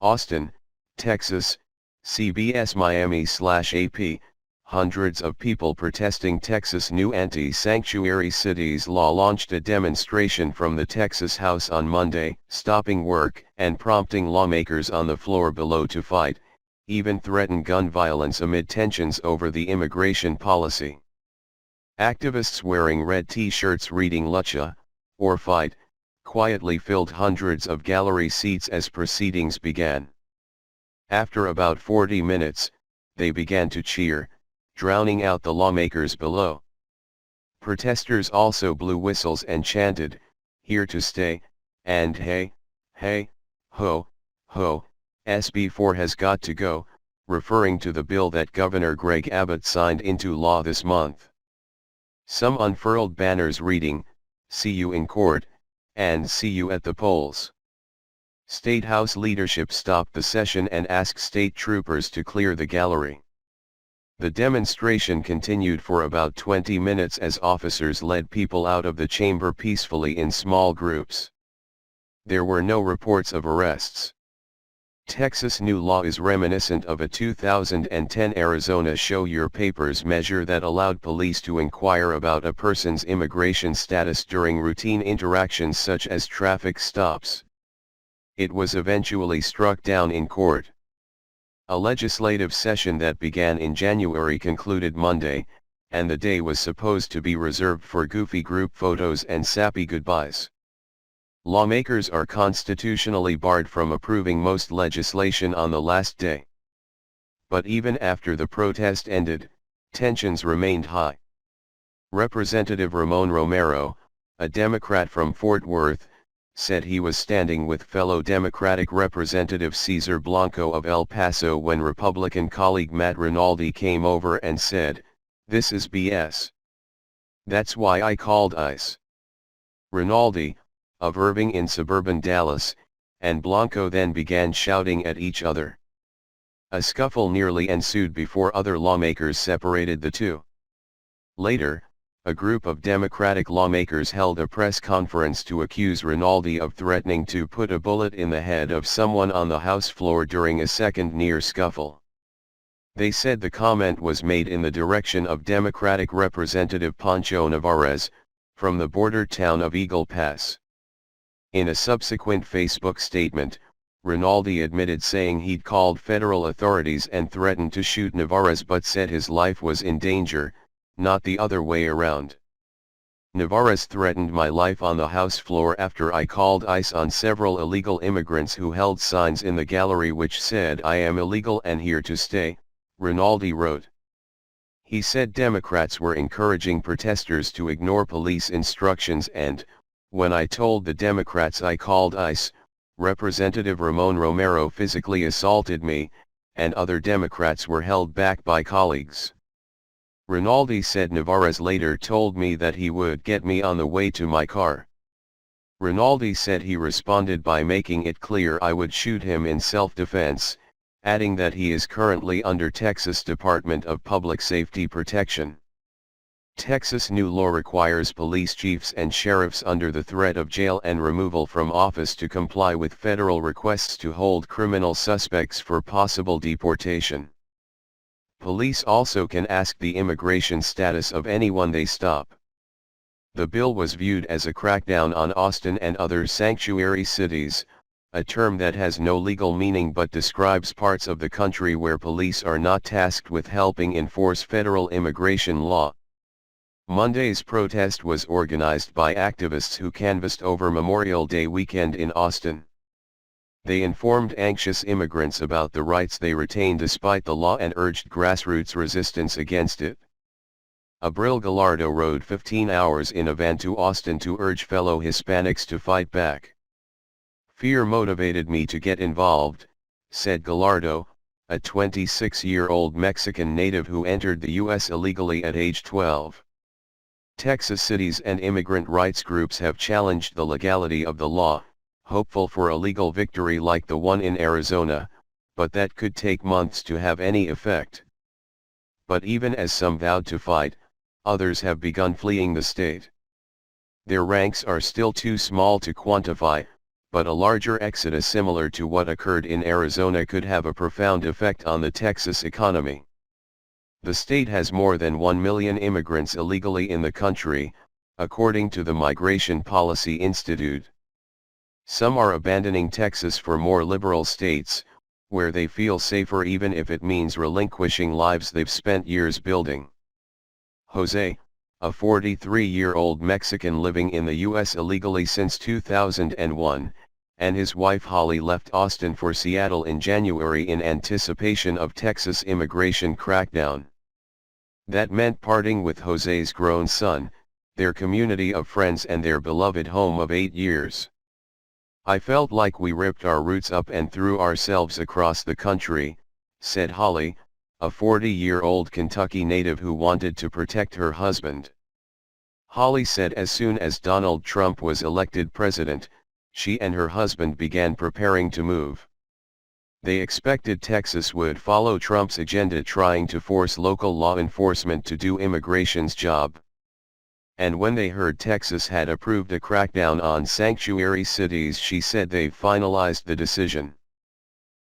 Austin, Texas, CBS Miami/AP, hundreds of people protesting Texas' new anti-sanctuary cities law launched a demonstration from the Texas House on Monday, stopping work and prompting lawmakers on the floor below to fight, even threaten gun violence amid tensions over the immigration policy. Activists wearing red t-shirts reading Lucha, or Fight, quietly filled hundreds of gallery seats as proceedings began. After about 40 minutes, they began to cheer, drowning out the lawmakers below. Protesters also blew whistles and chanted, "Here to stay," and "Hey, hey, ho, ho, SB4 has got to go," referring to the bill that Governor Greg Abbott signed into law this month. Some unfurled banners reading, "See you in court," and "See you at the polls." State House leadership stopped the session and asked state troopers to clear the gallery. The demonstration continued for about 20 minutes as officers led people out of the chamber peacefully in small groups. There were no reports of arrests. Texas' new law is reminiscent of a 2010 Arizona Show Your Papers measure that allowed police to inquire about a person's immigration status during routine interactions such as traffic stops. It was eventually struck down in court. A legislative session that began in January concluded Monday, and the day was supposed to be reserved for goofy group photos and sappy goodbyes. Lawmakers are constitutionally barred from approving most legislation on the last day. But even after the protest ended, tensions remained high. Representative Ramon Romero, a Democrat from Fort Worth, said he was standing with fellow Democratic Representative Cesar Blanco of El Paso when Republican colleague Matt Rinaldi came over and said, "This is BS. That's why I called ICE." Rinaldi, of Irving in suburban Dallas, and Blanco then began shouting at each other. A scuffle nearly ensued before other lawmakers separated the two. Later, a group of Democratic lawmakers held a press conference to accuse Rinaldi of threatening to put a bullet in the head of someone on the House floor during a second near scuffle. They said the comment was made in the direction of Democratic Representative Pancho Navarez, from the border town of Eagle Pass. In a subsequent Facebook statement, Rinaldi admitted saying he'd called federal authorities and threatened to shoot Navarez but said his life was in danger, not the other way around. "Navarez threatened my life on the House floor after I called ICE on several illegal immigrants who held signs in the gallery which said I am illegal and here to stay," Rinaldi wrote. He said Democrats were encouraging protesters to ignore police instructions and, "When I told the Democrats I called ICE, Representative Ramon Romero physically assaulted me, and other Democrats were held back by colleagues." Rinaldi said Navarez later told me that he would get me on the way to my car. Rinaldi said he responded by making it clear I would shoot him in self-defense, adding that he is currently under Texas Department of Public Safety protection. Texas' new law requires police chiefs and sheriffs under the threat of jail and removal from office to comply with federal requests to hold criminal suspects for possible deportation. Police also can ask the immigration status of anyone they stop. The bill was viewed as a crackdown on Austin and other sanctuary cities, a term that has no legal meaning but describes parts of the country where police are not tasked with helping enforce federal immigration law. Monday's protest was organized by activists who canvassed over Memorial Day weekend in Austin. They informed anxious immigrants about the rights they retain despite the law and urged grassroots resistance against it. Abril Gallardo rode 15 hours in a van to Austin to urge fellow Hispanics to fight back. "Fear motivated me to get involved," said Gallardo, a 26-year-old Mexican native who entered the U.S. illegally at age 12. Texas cities and immigrant rights groups have challenged the legality of the law, hopeful for a legal victory like the one in Arizona, but that could take months to have any effect. But even as some vowed to fight, others have begun fleeing the state. Their ranks are still too small to quantify, but a larger exodus similar to what occurred in Arizona could have a profound effect on the Texas economy. The state has more than 1 million immigrants illegally in the country, according to the Migration Policy Institute. Some are abandoning Texas for more liberal states, where they feel safer even if it means relinquishing lives they've spent years building. Jose, a 43-year-old Mexican living in the U.S. illegally since 2001, and his wife Holly left Austin for Seattle in January in anticipation of Texas immigration crackdown. That meant parting with Jose's grown son, their community of friends and their beloved home of 8 years. I felt like we ripped our roots up and threw ourselves across the country, said Holly, a 40-year-old Kentucky native who wanted to protect her husband. Holly said as soon as Donald Trump was elected president, she and her husband began preparing to move. They expected Texas would follow Trump's agenda trying to force local law enforcement to do immigration's job. And when they heard Texas had approved a crackdown on sanctuary cities, she said they've finalized the decision.